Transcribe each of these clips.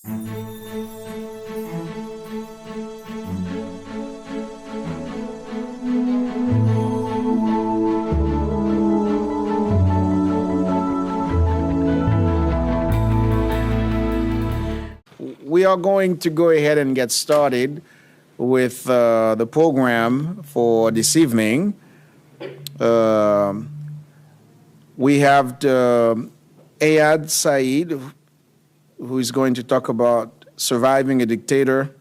We are going to go ahead and get started with the program for this evening. We have Eyad Said, who is going to talk about surviving a dictator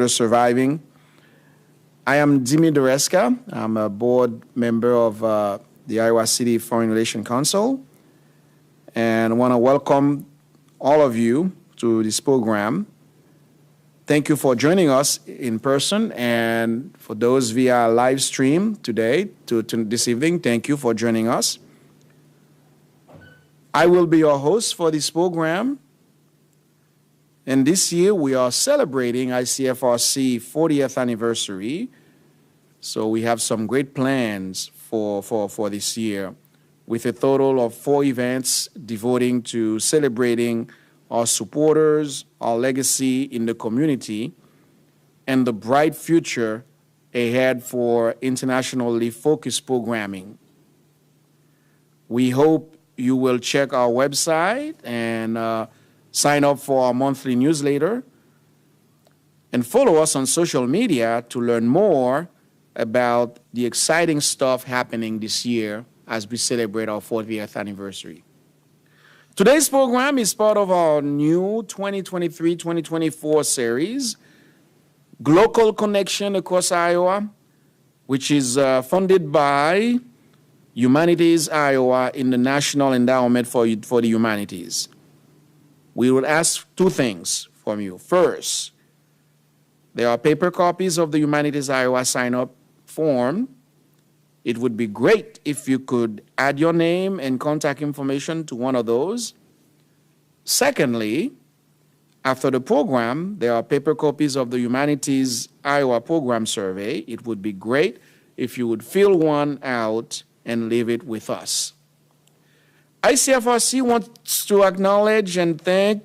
surviving. I am Dimi Doreska. I'm a board member of the Iowa City Foreign Relations Council, and I want to welcome all of you to this program. Thank you for joining us in person, and for those via live stream today, to this evening, thank you for joining us. I will be your host for this program, and this year we are celebrating ICFRC 40th anniversary, so we have some great plans for this year, with a total of 4 events devoting to celebrating our supporters, our legacy in the community, and the bright future ahead for internationally focused programming. We hope you will check our website and sign up for our monthly newsletter, and follow us on social media to learn more about the exciting stuff happening this year as we celebrate our 40th anniversary. Today's program is part of our new 2023-2024 series, Global Connection Across Iowa, which is funded by Humanities Iowa in the National Endowment for the Humanities. We will ask 2 things from you. First, there are paper copies of the Humanities Iowa sign-up form. It would be great if you could add your name and contact information to one of those. Secondly, after the program, there are paper copies of the Humanities Iowa Program Survey. It would be great if you would fill one out and leave it with us. ICFRC wants to acknowledge and thank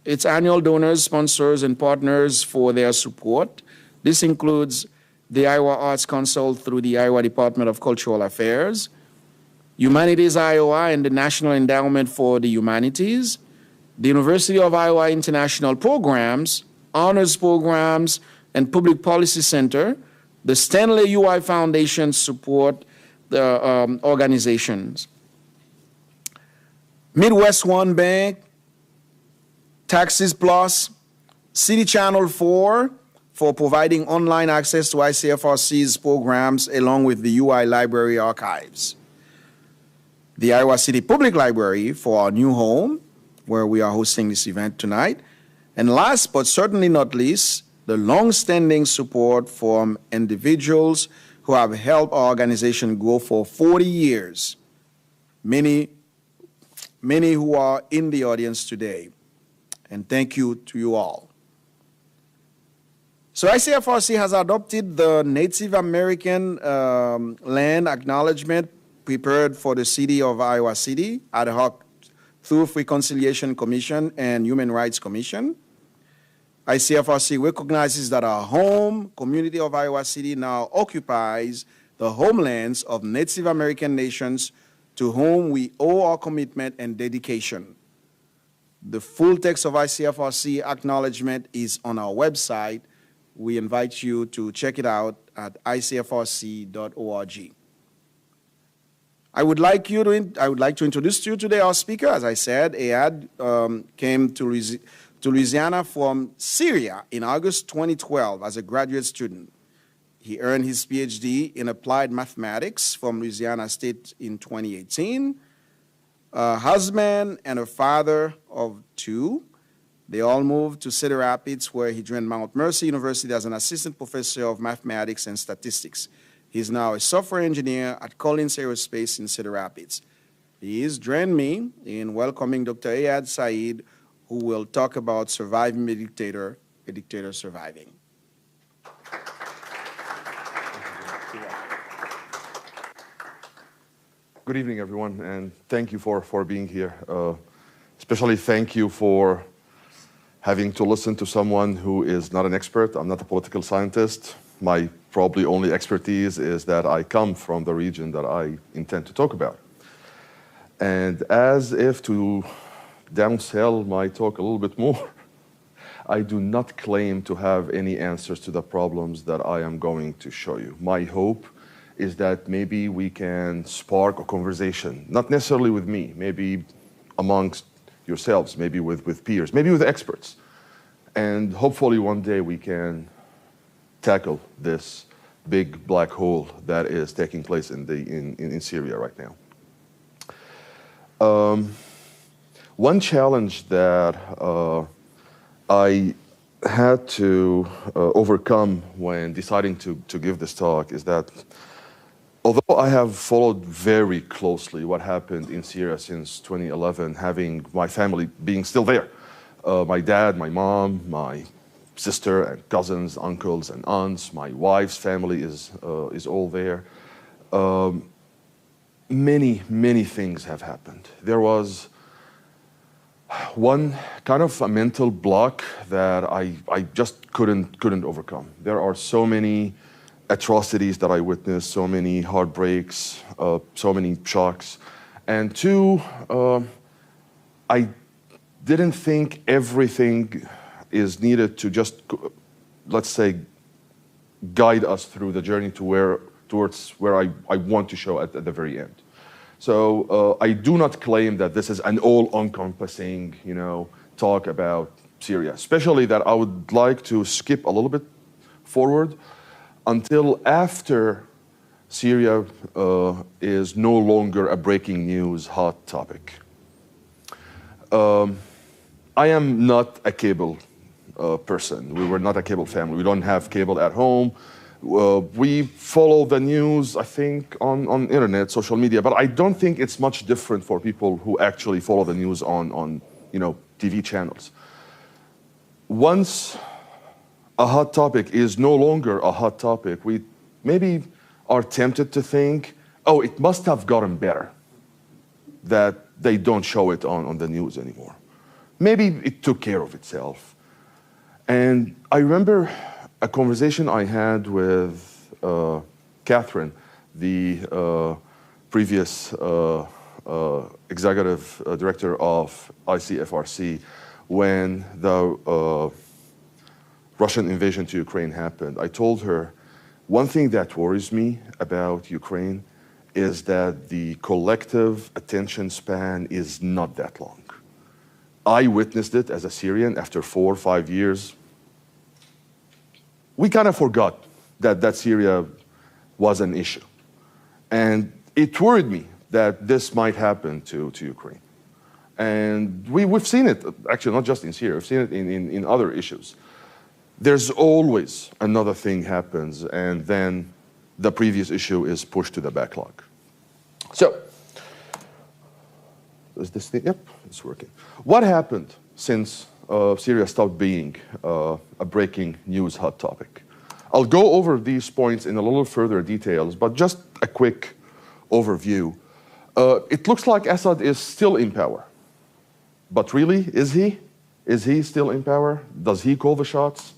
its annual donors, sponsors, and partners for their support. This includes the Iowa Arts Council through the Iowa Department of Cultural Affairs, Humanities Iowa and the National Endowment for the Humanities, the University of Iowa International Programs, Honors Programs, and Public Policy Center. The Stanley UI Foundation support the organizations. Midwest One Bank, Taxes Plus, City Channel 4, for providing online access to ICFRC's programs along with the UI Library archives. The Iowa City Public Library for our new home, where we are hosting this event tonight. And last but certainly not least, the long-standing support from individuals who have helped our organization grow for 40 years. Many who are in the audience today. And thank you to you all. So ICFRC has adopted the Native American land acknowledgement prepared for the City of Iowa City ad hoc through Reconciliation Commission and Human Rights Commission. ICFRC recognizes that our home community of Iowa City now occupies the homelands of Native American nations to whom we owe our commitment and dedication. The full text of ICFRC acknowledgement is on our website. We invite you to check it out at icfrc.org. I would like to introduce to you today our speaker. As I said, Eyad came to Louisiana from Syria in August 2012 as a graduate student. He earned his Ph.D. in applied mathematics from Louisiana State in 2018. A husband and a father of 2. They all moved to Cedar Rapids, where he joined Mount Mercy University as an assistant professor of mathematics and statistics. He's now a software engineer at Collins Aerospace in Cedar Rapids. Please join me in welcoming Dr. Eyad Said, who will talk about surviving a dictator surviving. Good evening, everyone, and thank you for being here. Especially thank you for having to listen to someone who is not an expert. I'm not a political scientist. My probably only expertise is that I come from the region that I intend to talk about. And as if to downsell my talk a little bit more, I do not claim to have any answers to the problems that I am going to show you. My hope is that maybe we can spark a conversation, not necessarily with me, maybe amongst yourselves, maybe with peers, maybe with experts. And hopefully one day we can tackle this big black hole that is taking place in Syria right now. One challenge that I had to overcome when deciding to give this talk is that although I have followed very closely what happened in Syria since 2011, having my family being still there, my dad, my mom, my sister and cousins, uncles and aunts, my wife's family is all there. Many things have happened. There was one kind of a mental block that I just couldn't overcome. There are so many atrocities that I witnessed, so many heartbreaks, so many shocks. And two, I didn't think everything is needed to just, let's say, guide us through the journey to towards where I want to show at the very end. So I do not claim that this is an all-encompassing, talk about Syria, especially that I would like to skip a little bit forward until after Syria is no longer a breaking news hot topic. I am not a cable person. We were not a cable family. We don't have cable at home. We follow the news, I think, on internet, social media, but I don't think it's much different for people who actually follow the news on TV channels. Once a hot topic is no longer a hot topic, we maybe are tempted to think, oh, it must have gotten better, that they don't show it on the news anymore. Maybe it took care of itself. And I remember a conversation I had with Catherine, the previous executive director of ICFRC, when the Russian invasion to Ukraine happened. I told her, one thing that worries me about Ukraine is that the collective attention span is not that long. I witnessed it as a Syrian after 4 or 5 years. We kind of forgot that Syria was an issue. And it worried me that this might happen to Ukraine. And we've seen it, actually not just in Syria, we've seen it in other issues. There's always another thing happens, and then the previous issue is pushed to the backlog. So, is this thing? Yep, it's working. What happened since Syria stopped being a breaking news hot topic? I'll go over these points in a little further details, but just a quick overview. It looks like Assad is still in power. But really, is he? Is he still in power? Does he call the shots?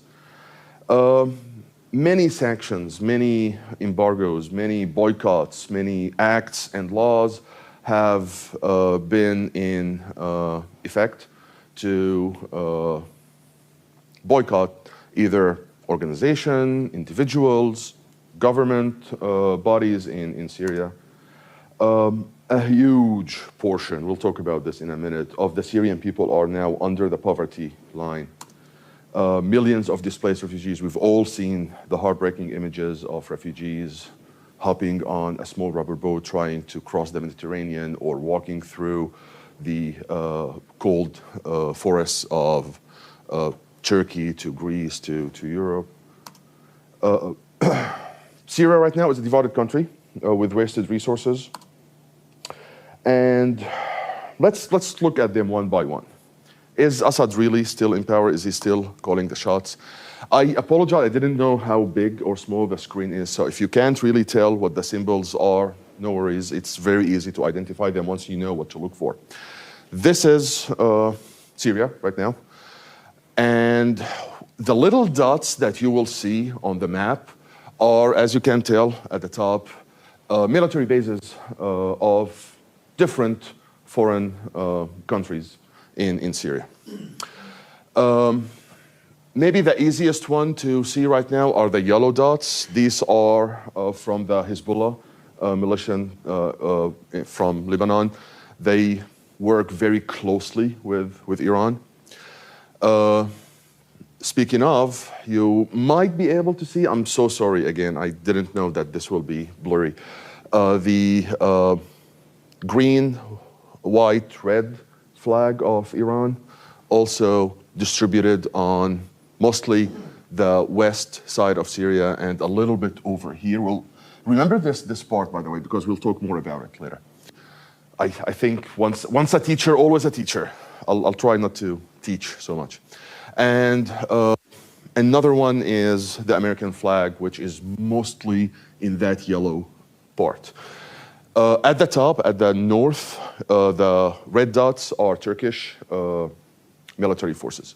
Many sanctions, many embargoes, many boycotts, many acts and laws have been in effect to boycott either organization, individuals, government bodies in Syria. A huge portion, we'll talk about this in a minute, of the Syrian people are now under the poverty line. Millions of displaced refugees. We've all seen the heartbreaking images of refugees hopping on a small rubber boat trying to cross the Mediterranean or walking through the cold forests of Turkey to Greece to Europe. Syria right now is a divided country with wasted resources. And let's look at them one by one. Is Assad really still in power? Is he still calling the shots? I apologize, I didn't know how big or small the screen is, so if you can't really tell what the symbols are, no worries. It's very easy to identify them once you know what to look for. This is Syria right now. And the little dots that you will see on the map are, as you can tell at the top, military bases of different foreign countries in Syria. Maybe the easiest one to see right now are the yellow dots. These are from the Hezbollah militia from Lebanon. They work very closely with Iran. Speaking of, you might be able to see, I'm so sorry again, I didn't know that this will be blurry. The green, white, red flag of Iran, also distributed on mostly the west side of Syria and a little bit over here. We'll remember this part, by the way, because we'll talk more about it later. I think once a teacher, always a teacher. I'll try not to teach so much. And another one is the American flag, which is mostly in that yellow part. At the top, at the north, the red dots are Turkish military forces.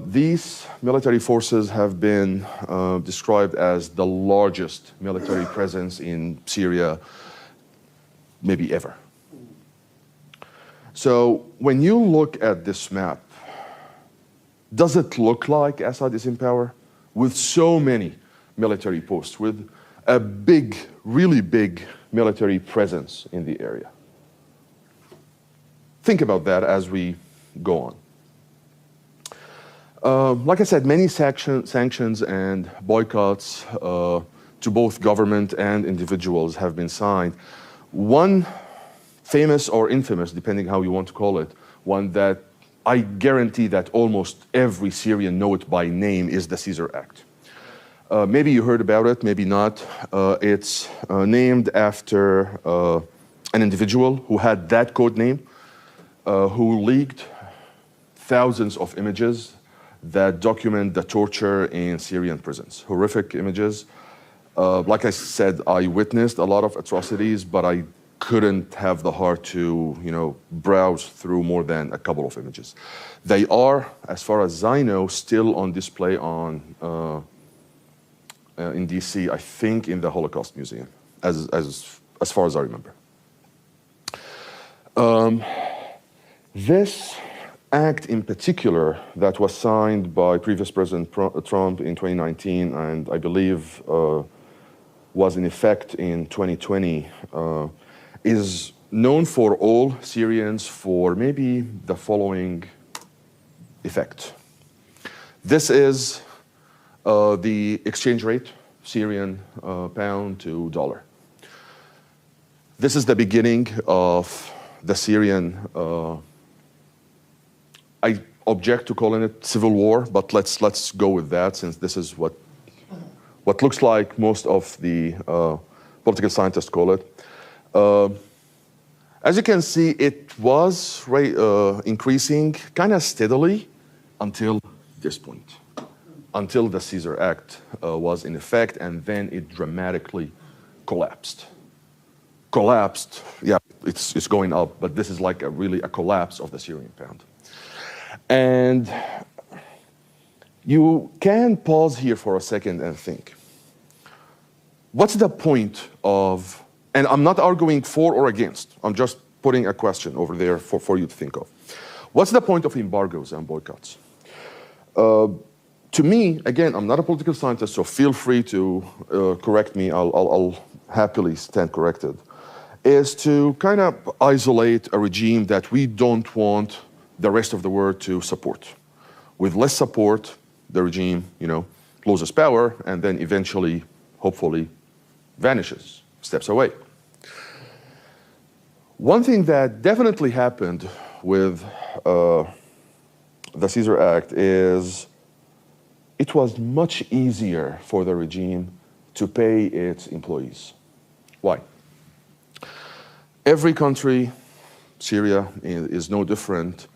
These military forces have been described as the largest military presence in Syria, maybe ever. So when you look at this map, does it look like Assad is in power? With so many military posts, with a big, really big military presence in the area. Think about that as we go on. Like I said, many sanctions and boycotts to both government and individuals have been signed. One famous or infamous, depending how you want to call it, one that I guarantee that almost every Syrian know it by name is the Caesar Act. Maybe you heard about it, maybe not. It's named after an individual who had that code name, who leaked thousands of images that document the torture in Syrian prisons. Horrific images. Like I said, I witnessed a lot of atrocities, but I couldn't have the heart to, browse through more than a couple of images. They are, as far as I know, still on display in DC, I think in the Holocaust Museum, as far as I remember. This act in particular that was signed by previous President Trump in 2019 and I believe was in effect in 2020 is known for all Syrians for maybe the following effect. This is the exchange rate, Syrian pound to dollar. This is the beginning of the Syrian I object to calling it civil war, but let's go with that since this is what looks like most of the political scientists call it. As you can see, it was increasing kind of steadily until this point, until the Caesar Act was in effect, and then it dramatically collapsed. Yeah, it's going up, but this is like really a collapse of the Syrian pound. And you can pause here for a second and think, what's the point of, and I'm not arguing for or against, I'm just putting a question over there for you to think of. What's the point of embargoes and boycotts? To me, again, I'm not a political scientist, so feel free to correct me, I'll happily stand corrected, is to kind of isolate a regime that we don't want the rest of the world to support. With less support, the regime, loses power and then eventually, hopefully, vanishes, steps away. One thing that definitely happened with the Caesar Act is it was much easier for the regime to pay its employees. Why? Every country, Syria is no different,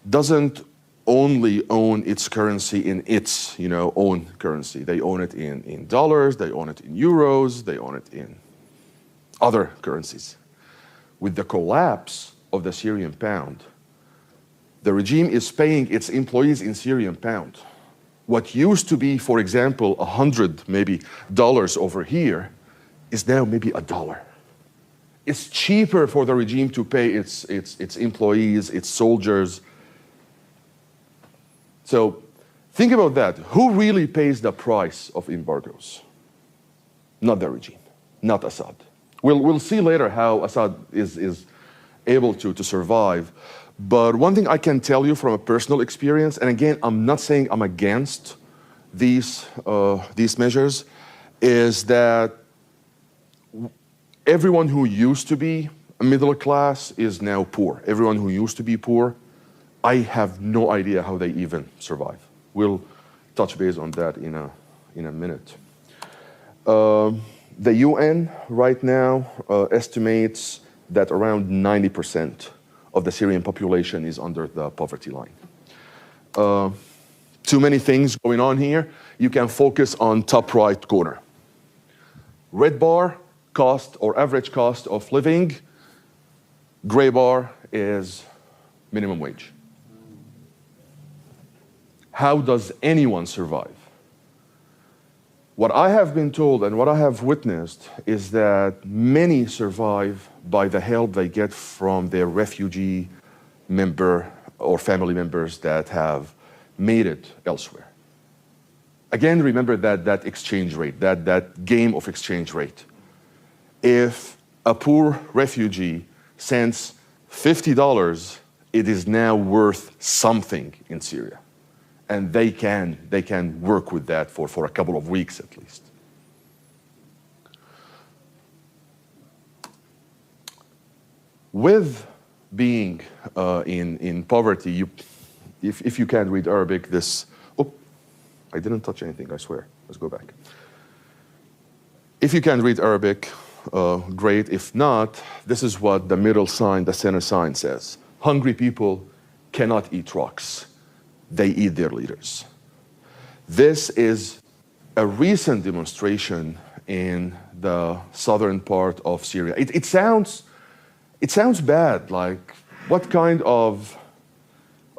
doesn't only own its currency in its own currency. They own it in dollars, they own it in euros, they own it in other currencies. With the collapse of the Syrian pound, The regime is paying its employees in Syrian pound. What used to be, for example, $100 maybe dollars over here is now maybe $1. It's cheaper for the regime to pay its employees, its soldiers. So think about that. Who really pays the price of embargoes? Not the regime, not Assad. We'll see later how Assad is able to survive. But one thing I can tell you from a personal experience, and again, I'm not saying I'm against these measures, is that everyone who used to be a middle class is now poor. Everyone who used to be poor, I have no idea how they even survive. We'll touch base on that in a minute. The UN right now estimates that around 90% of the Syrian population is under the poverty line. Too many things going on here. You can focus on top right corner. Red bar, cost or average cost of living. Gray bar is minimum wage. How does anyone survive? What I have been told and what I have witnessed is that many survive by the help they get from their refugee member or family members that have made it elsewhere. Again, remember that exchange rate, that game of exchange rate. If a poor refugee sends $50, it is now worth something in Syria. And they can work with that for a couple of weeks at least. With being in poverty, if you can't read Arabic, I didn't touch anything, I swear. Let's go back. If you can read Arabic, great. If not, this is what the middle sign, the center sign says. Hungry people cannot eat rocks. They eat their leaders. This is a recent demonstration in the southern part of Syria. It sounds bad, like what kind of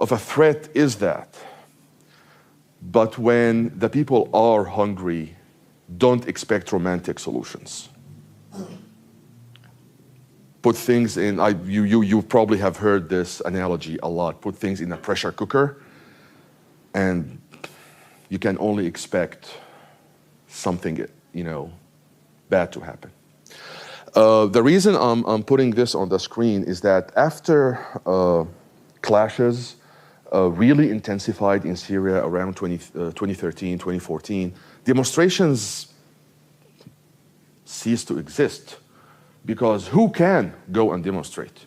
a threat is that? But when the people are hungry, don't expect romantic solutions. Put things in, you probably have heard this analogy a lot, put things in a pressure cooker, and you can only expect something, bad to happen. The reason I'm putting this on the screen is that after clashes really intensified in Syria around 2013, 2014, demonstrations ceased to exist because who can go and demonstrate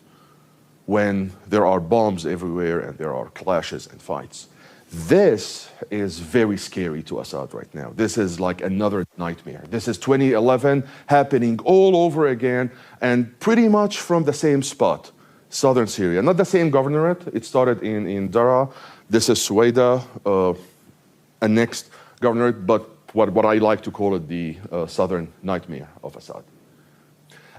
when there are bombs everywhere and there are clashes and fights? This is very scary to Assad right now. This is like another nightmare. This is 2011 happening all over again and pretty much from the same spot, southern Syria. Not the same governorate. It started in Daraa. This is Suwaida, a next governorate, but what I like to call it the southern nightmare of Assad.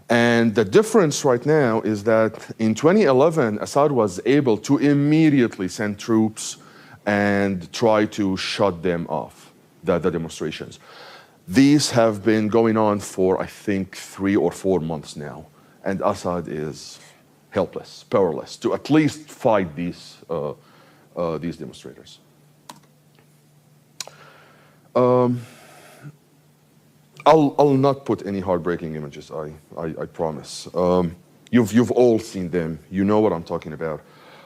And the difference right now is that in 2011, Assad was able to immediately send troops and try to shut them off, the demonstrations. These have been going on for, I think, 3 or 4 months now. And Assad is helpless, powerless, to at least fight these demonstrators. I'll not put any heartbreaking images, I promise. You've all seen them. You know what I'm talking about.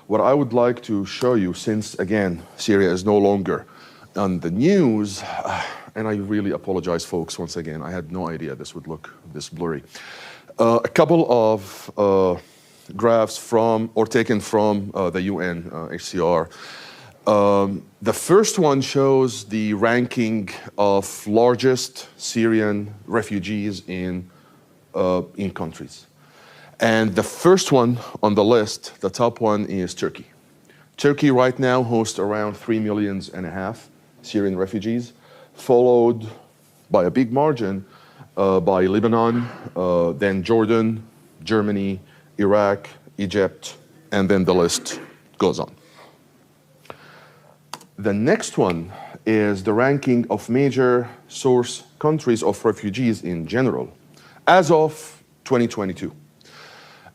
What I would like to show you, since, again, Syria is no longer on the news, and I really apologize, folks, once again. I had no idea this would look this blurry. A couple of graphs taken from the UN HCR. The first one shows the ranking of largest Syrian refugees in countries. And the first one on the list, the top one, is Turkey. Turkey right now hosts around 3.5 million Syrian refugees, followed by a big margin by Lebanon, then Jordan, Germany, Iraq, Egypt, and then the list goes on. The next one is the ranking of major source countries of refugees in general, as of 2022.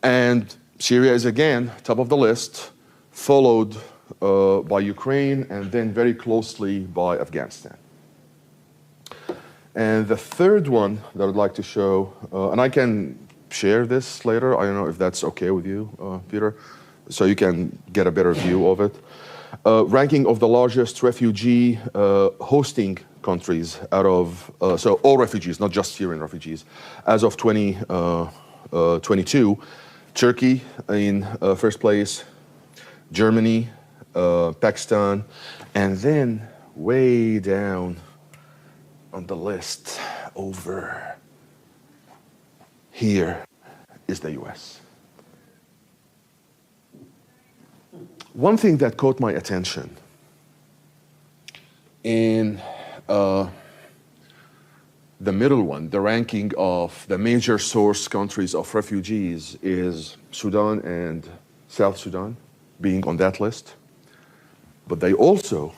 And Syria is again top of the list, followed by Ukraine, and then very closely by Afghanistan. And the third one that I'd like to show, and I can share this later, I don't know if that's okay with you, Peter, so you can get a better view of it. Ranking of the largest refugee hosting countries out of, so all refugees, not just Syrian refugees, as of 2022. Turkey in first place, Germany, Pakistan, and then way down on the list over here is the US. One thing that caught my attention in the middle one, the ranking of the major source countries of refugees, is Sudan and South Sudan being on that list. But they also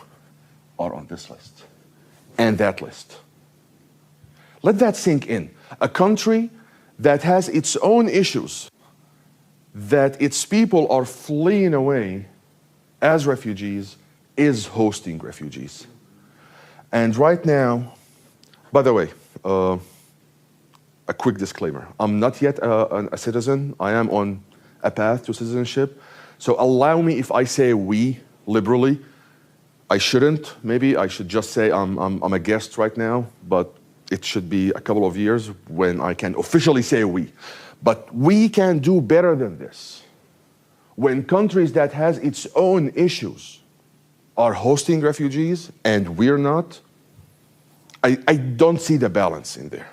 are on this list and that list. Let that sink in. A country that has its own issues, that its people are fleeing away as refugees, is hosting refugees. And right now, by the way, a quick disclaimer. I'm not yet a citizen. I am on a path to citizenship. So allow me if I say we liberally. I shouldn't. Maybe I should just say I'm a guest right now, but it should be a couple of years when I can officially say we. But we can do better than this. When countries that has its own issues are hosting refugees and we're not, I don't see the balance in there.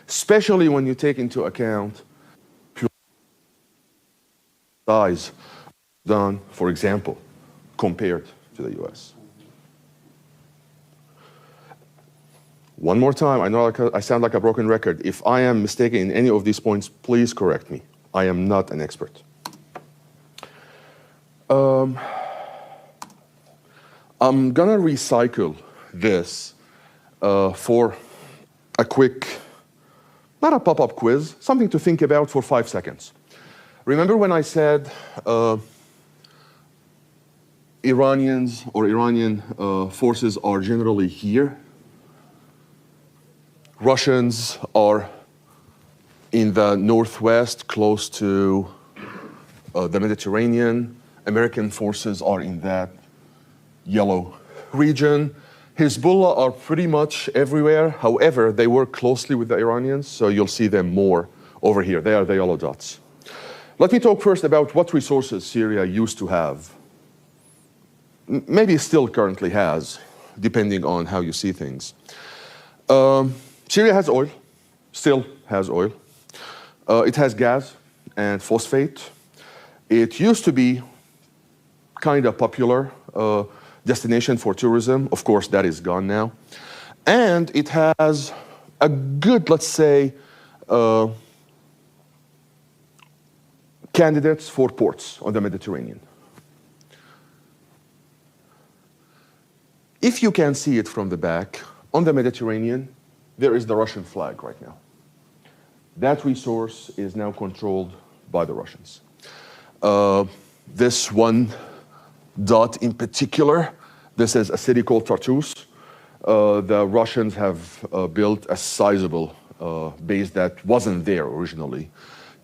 Especially when you take into account size done, for example, compared to the US. One more time, I know I sound like a broken record. If I am mistaken in any of these points, please correct me. I am not an expert. I'm gonna recycle this for a quick, not a pop-up quiz, something to think about for 5 seconds. Remember when I said Iranians or Iranian forces are generally here? Russians are in the northwest, close to the Mediterranean. American forces are in that yellow region. Hezbollah are pretty much everywhere. However, they work closely with the Iranians, so you'll see them more over here. They are the yellow dots. Let me talk first about what resources Syria used to have. Maybe still currently has, depending on how you see things. Syria has oil, still has oil. It has gas and phosphate. It used to be kind of popular destination for tourism. Of course, that is gone now. And it has a good, let's say, candidates for ports on the Mediterranean. If you can see it from the back, on the Mediterranean, there is the Russian flag right now. That resource is now controlled by the Russians. This one dot in particular, this is a city called Tartus. The Russians have built a sizable base that wasn't there originally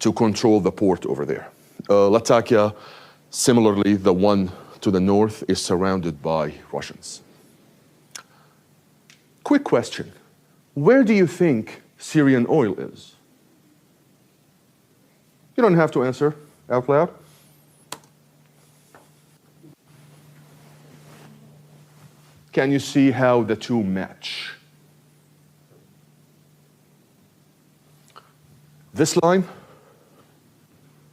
to control the port over there. Latakia, similarly, the one to the north, is surrounded by Russians. Quick question. Where do you think Syrian oil is? You don't have to answer out loud. Can you see how the two match? This line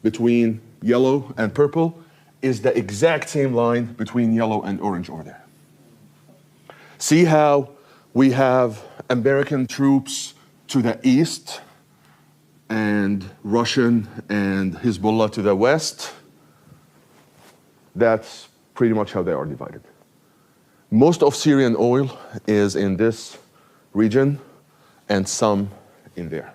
between yellow and purple is the exact same line between yellow and orange over there. See how we have American troops to the east and Russian and Hezbollah to the west? That's pretty much how they are divided. Most of Syrian oil is in this region and some in there.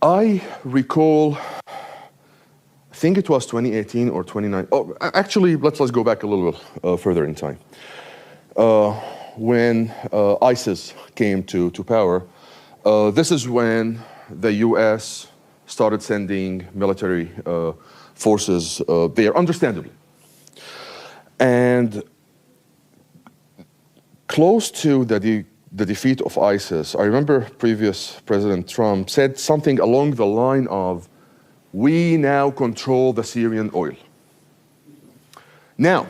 I recall, I think it was 2018 or 2019. Oh, actually, let's go back a little bit further in time. When ISIS came to power, this is when the US started sending military forces there, understandably. And close to the defeat of ISIS, I remember previous President Trump said something along the line of, we now control the Syrian oil. Now,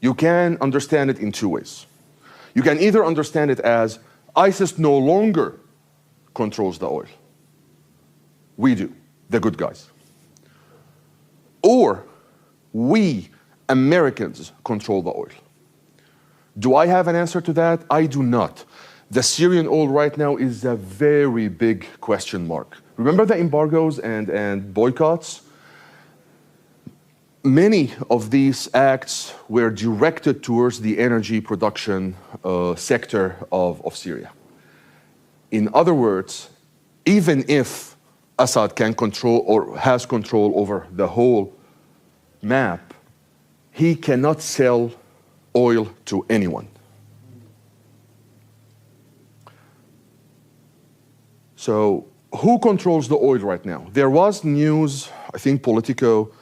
you can understand it in two ways. You can either understand it as ISIS no longer controls the oil. We do, the good guys. Or we, Americans, control the oil. Do I have an answer to that? I do not. The Syrian oil right now is a very big question mark. Remember the embargoes and boycotts? Many of these acts were directed towards the energy production sector of Syria. In other words, even if Assad can control or has control over the whole map, he cannot sell oil to anyone. So who controls the oil right now? There was news, I think Politico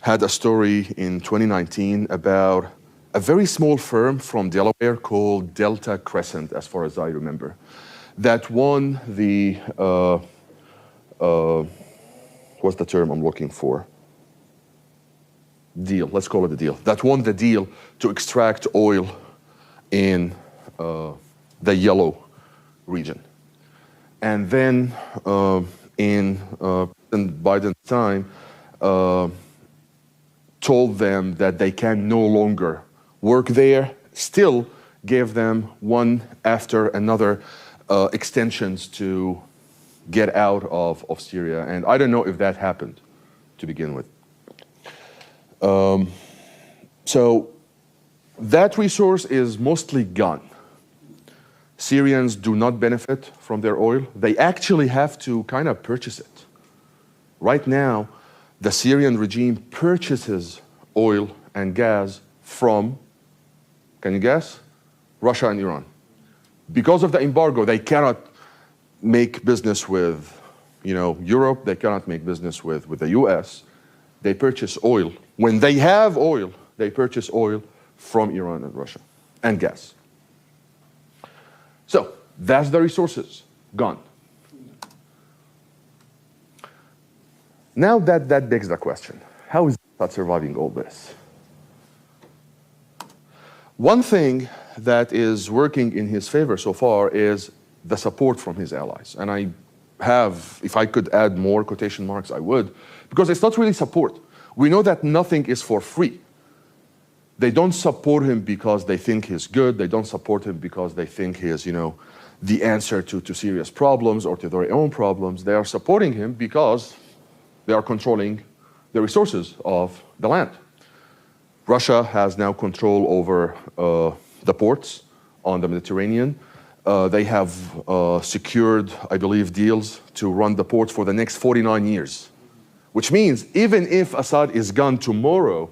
had a story in 2019 about a very small firm from Delaware called Delta Crescent, as far as I remember, that won the, what's the term I'm looking for? Deal, let's call it a deal. That won the deal to extract oil in the yellow region. And then in President Biden's time, told them that they can no longer work there, still gave them one after another extensions to get out of Syria. And I don't know if that happened to begin with. So that resource is mostly gone. Syrians do not benefit from their oil. They actually have to kind of purchase it. Right now, the Syrian regime purchases oil and gas from, can you guess? Russia and Iran. Because of the embargo, they cannot make business with, Europe. They cannot make business with the US. They purchase oil. When they have oil, they purchase oil from Iran and Russia, and gas. So that's the resources gone. Now that begs the question, how is Assad surviving all this? One thing that is working in his favor so far is the support from his allies. And I have, if I could add more quotation marks, I would, because it's not really support. We know that nothing is for free. They don't support him because they think he's good. They don't support him because they think he is, the answer to serious problems or to their own problems. They are supporting him because they are controlling the resources of the land. Russia has now control over the ports on the Mediterranean. They have secured, I believe, deals to run the ports for the next 49 years, which means even if Assad is gone tomorrow,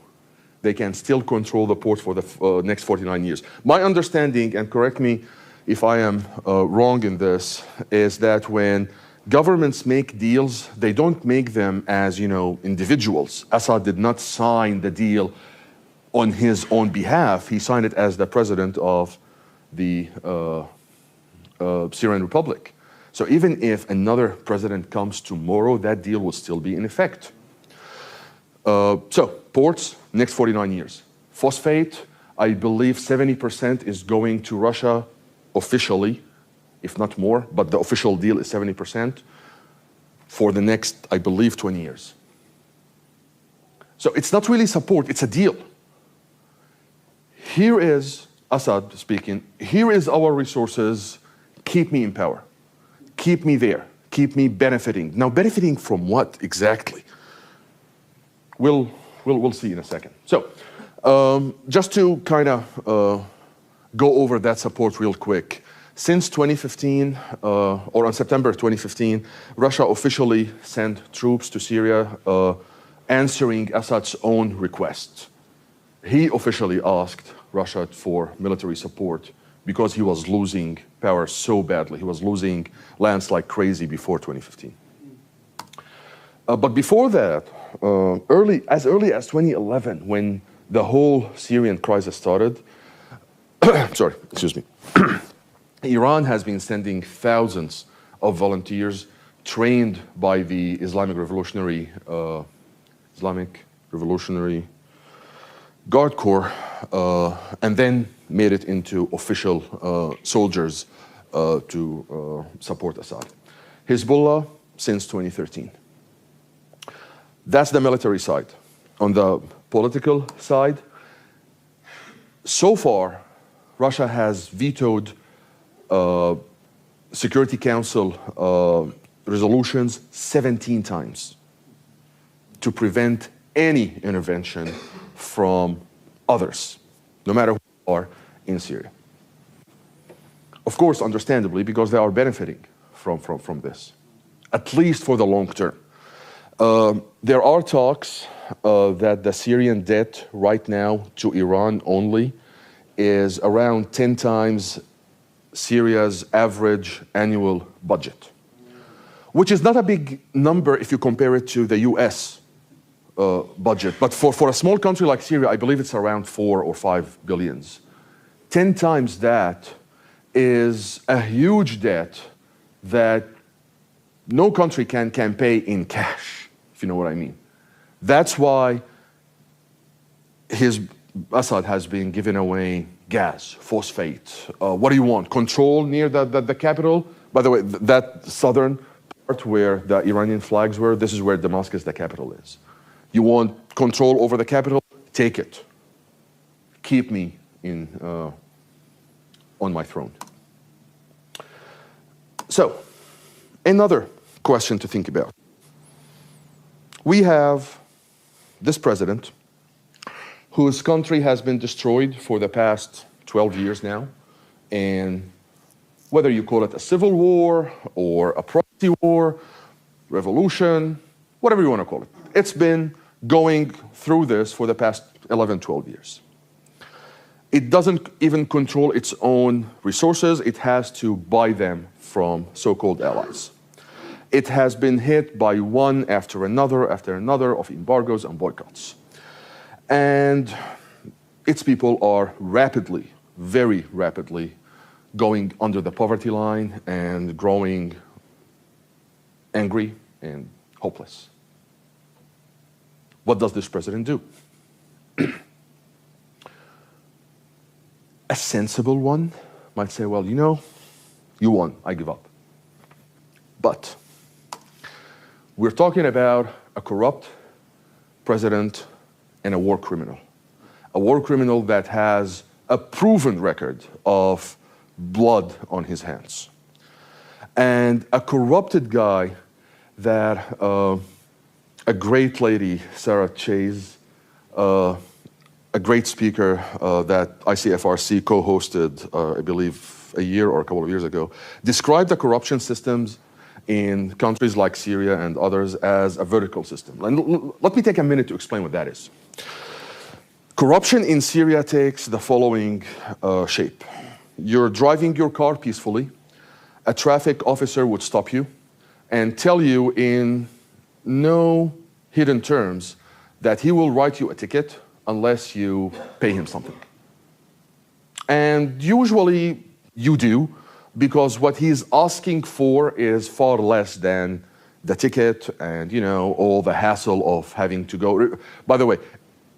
they can still control the ports for the next 49 years. My understanding, and correct me if I am wrong in this, is that when governments make deals, they don't make them as, individuals. Assad did not sign the deal on his own behalf. He signed it as the president of the Syrian Republic. So even if another president comes tomorrow, that deal will still be in effect. So ports, next 49 years. Phosphate, I believe 70% is going to Russia officially, if not more, but the official deal is 70% for the next, I believe, 20 years. So it's not really support, it's a deal. Here is Assad speaking, here is our resources, keep me in power, keep me there, keep me benefiting. Now benefiting from what exactly? We'll we'll see in a second. So, just to kind of go over that support real quick. Since 2015, or on September 2015, Russia officially sent troops to Syria, answering Assad's own request. He officially asked Russia for military support because he was losing power so badly. He was losing lands like crazy before 2015. But before that, as early as 2011, when the whole Syrian crisis started, sorry, excuse me, Iran has been sending thousands of volunteers trained by the Islamic Revolutionary Guard Corps, and then made it into official soldiers to support Assad. Hezbollah since 2013. That's the military side. On the political side, so far, Russia has vetoed Security Council resolutions 17 times to prevent any intervention from others, no matter who they are in Syria. Of course, understandably, because they are benefiting from this, at least for the long term. There are talks that the Syrian debt right now to Iran only is around 10 times Syria's average annual budget, which is not a big number if you compare it to the US budget. But for a small country like Syria, I believe it's around 4 or 5 billions. 10 times that is a huge debt that no country can pay in cash, if you know what I mean. That's why Assad has been giving away gas, phosphate. What do you want? Control near the capital? By the way, that southern part where the Iranian flags were, this is where Damascus, the capital, is. You want control over the capital? Take it. Keep me on my throne. So, another question to think about. We have this president whose country has been destroyed for the past 12 years now. And whether you call it a civil war or a proxy war, revolution, whatever you want to call it, it's been going through this for the past 11, 12 years. It doesn't even control its own resources. It has to buy them from so-called allies. It has been hit by one after another of embargoes and boycotts. And its people are rapidly, very rapidly, going under the poverty line and growing angry and hopeless. What does this president do? A sensible one might say, well, you know, you won, I give up. But we're talking about a corrupt president and a war criminal. A war criminal that has a proven record of blood on his hands. And a corrupted guy that a great lady, Sarah Chase, a great speaker that ICFRC co-hosted, I believe, a year or a couple of years ago, described the corruption systems in countries like Syria and others as a vertical system. And let me take a minute to explain what that is. Corruption in Syria takes the following shape. You're driving your car peacefully. A traffic officer would stop you and tell you in no hidden terms that he will write you a ticket unless you pay him something. And usually you do, because what he's asking for is far less than the ticket and, you know, all the hassle of having to go. By the way,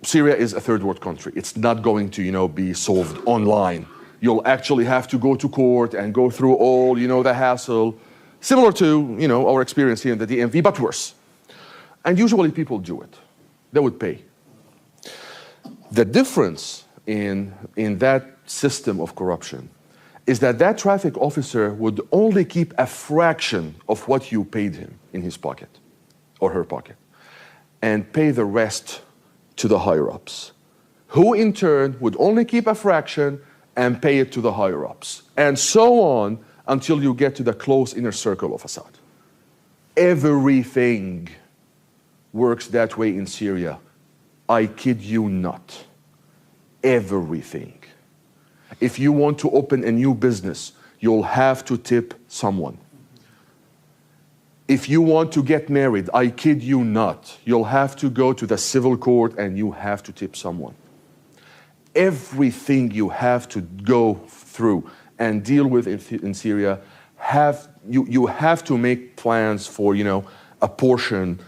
Syria is a third world country. It's not going to, you know, be solved online. You'll actually have to go to court and go through all, you know, the hassle, similar to, you know, our experience here in the DMV, but worse. And usually people do it. They would pay. The difference in that system of corruption is that that traffic officer would only keep a fraction of what you paid him in his pocket or her pocket and pay the rest to the higher-ups, who in turn would only keep a fraction and pay it to the higher-ups, and so on until you get to the close inner circle of Assad. Everything works that way in Syria. I kid you not. Everything. If you want to open a new business, you'll have to tip someone. If you want to get married, I kid you not, you'll have to go to the civil court and you have to tip someone. Everything you have to go through and deal with in Syria, you have to make plans for, a portion,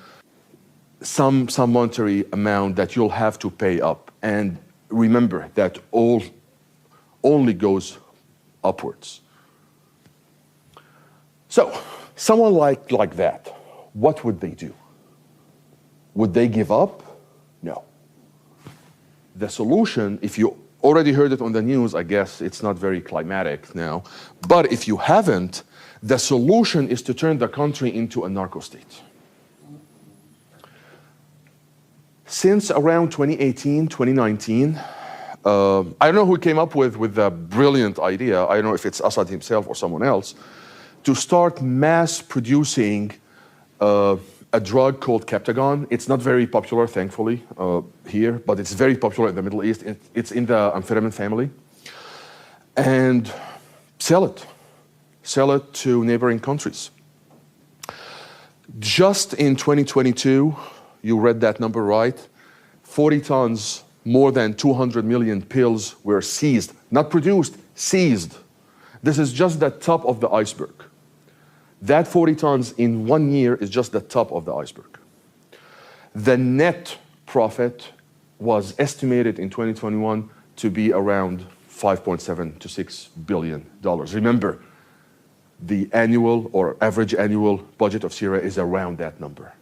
some monetary amount that you'll have to pay up. And remember that only goes upwards. So, someone like that, what would they do? Would they give up? No. The solution, if you already heard it on the news, I guess it's not very climatic now, but if you haven't, the solution is to turn the country into a narco state. Since around 2018, 2019, I don't know who came up with the brilliant idea, I don't know if it's Assad himself or someone else, to start mass producing a drug called Captagon. It's not very popular, thankfully, here, but it's very popular in the Middle East. It's in the amphetamine family. And sell it. Sell it to neighboring countries. Just in 2022, you read that number right, 40 tons, more than 200 million pills were seized. Not produced, seized. This is just the top of the iceberg. That 40 tons in 1 year is just the top of the iceberg. The net profit was estimated in 2021 to be around $5.7 to $6 billion. Remember, the annual or average annual budget of Syria is around that number.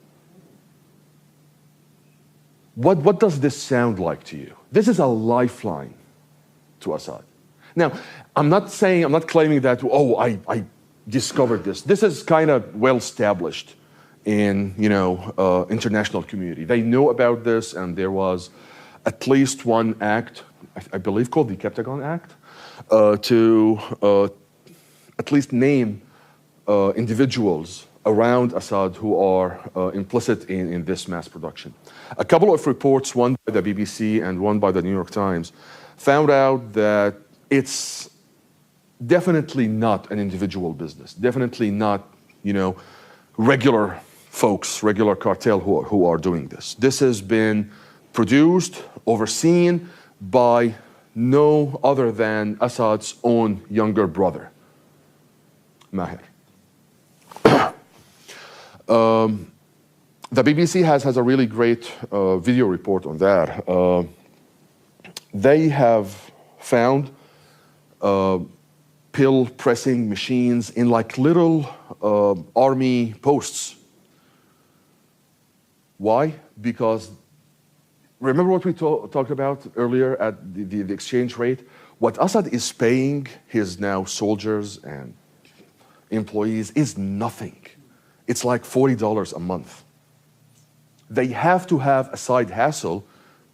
What does this sound like to you? This is a lifeline to Assad. Now, I'm not claiming that, I discovered this. This is kind of well established in, international community. They know about this, and there was at least one act, I believe called the Captagon Act, to at least name individuals around Assad who are implicit in this mass production. A couple of reports, one by the BBC and one by the New York Times, found out that it's definitely not an individual business, definitely not, regular folks, regular cartel who are doing this. This has been produced, overseen by no other than Assad's own younger brother, Maher. The BBC has a really great video report on that. They have found pill pressing machines in like little army posts. Why? Because remember what we talked about earlier at the exchange rate? What Assad is paying his now soldiers and employees is nothing. It's like $40 a month. They have to have a side hustle,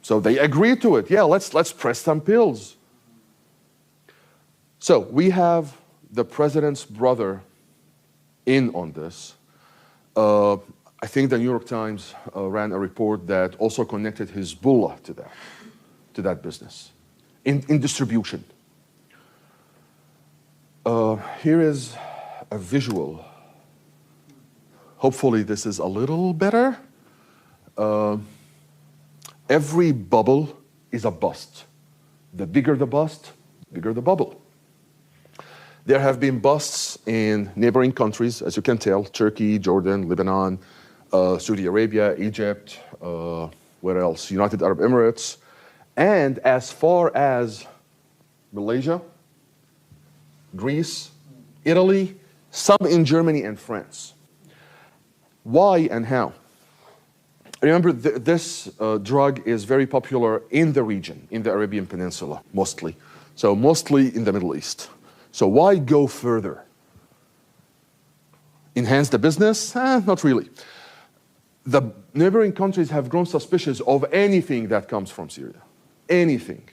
so they agree to it. Yeah, let's press some pills. So we have the president's brother in on this. I think the New York Times ran a report that also connected Hezbollah to that business in distribution. Here is a visual. Hopefully this is a little better. Every bubble is a bust. The bigger the bust, bigger the bubble. There have been busts in neighboring countries, as you can tell, Turkey, Jordan, Lebanon, Saudi Arabia, Egypt, where else? United Arab Emirates, and as far as Malaysia, Greece, Italy, some in Germany and France. Why and how? Remember, this drug is very popular in the region, in the Arabian Peninsula, mostly. So mostly in the Middle East. So why go further? Enhance the business? Not really. the neighboring countries have grown suspicious of anything that comes from Syria. Anything.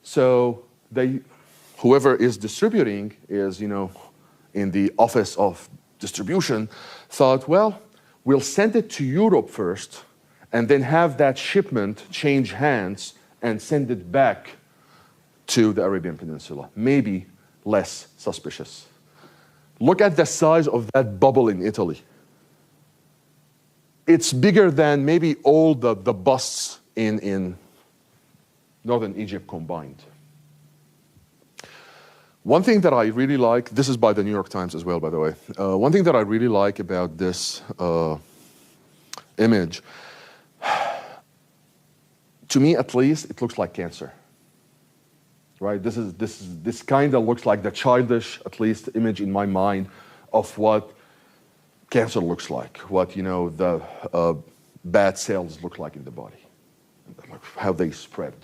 So whoever is distributing is, in the office of distribution, thought, well, we'll send it to Europe first and then have that shipment change hands and send it back to the Arabian Peninsula. Maybe less suspicious. Look at the size of that bubble in Italy. It's bigger than maybe all the busts in northern Egypt combined. One thing that I really like, this is by the New York Times as well, by the way. One thing that I really like about this image, to me at least, it looks like cancer. Right? This kind of looks like the childish, at least, image in my mind of what cancer looks like, what the bad cells look like in the body, how they spread.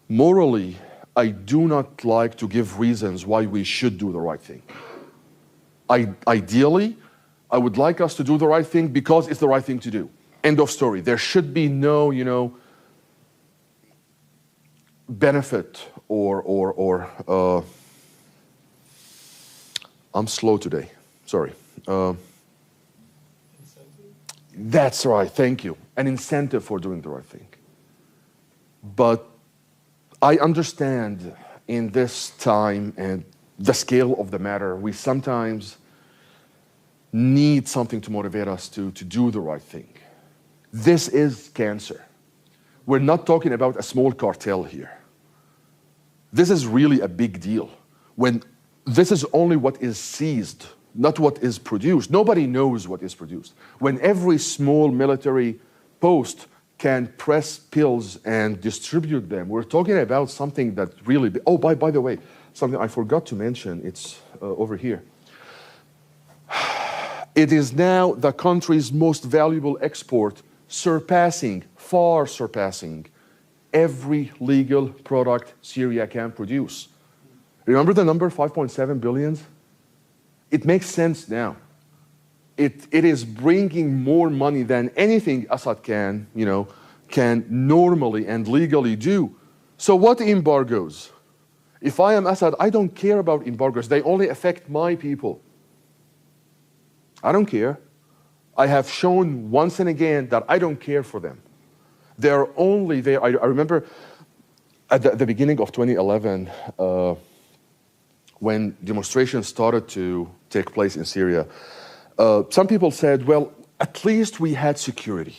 Morally, I do not like to give reasons why we should do the right thing. Ideally, I would like us to do the right thing because it's the right thing to do. End of story. There should be no, benefit or I'm slow today. Sorry. That's right. Thank you. An incentive for doing the right thing. But I understand in this time and the scale of the matter, we sometimes need something to motivate us to do the right thing. This is cancer. We're not talking about a small cartel here. This is really a big deal. When this is only what is seized, not what is produced. Nobody knows what is produced. When every small military post can press pills and distribute them, we're talking about something that really... Oh, by the way, something I forgot to mention, it's over here. It is now the country's most valuable export, far surpassing every legal product Syria can produce. Remember the number, 5.7 billion? It makes sense now. It is bringing more money than anything Assad can normally and legally do. So what embargoes? If I am Assad, I don't care about embargoes. They only affect my people. I don't care. I have shown once and again that I don't care for them. They're only there. I remember at the beginning of 2011, when demonstrations started to take place in Syria, some people said, well, at least we had security.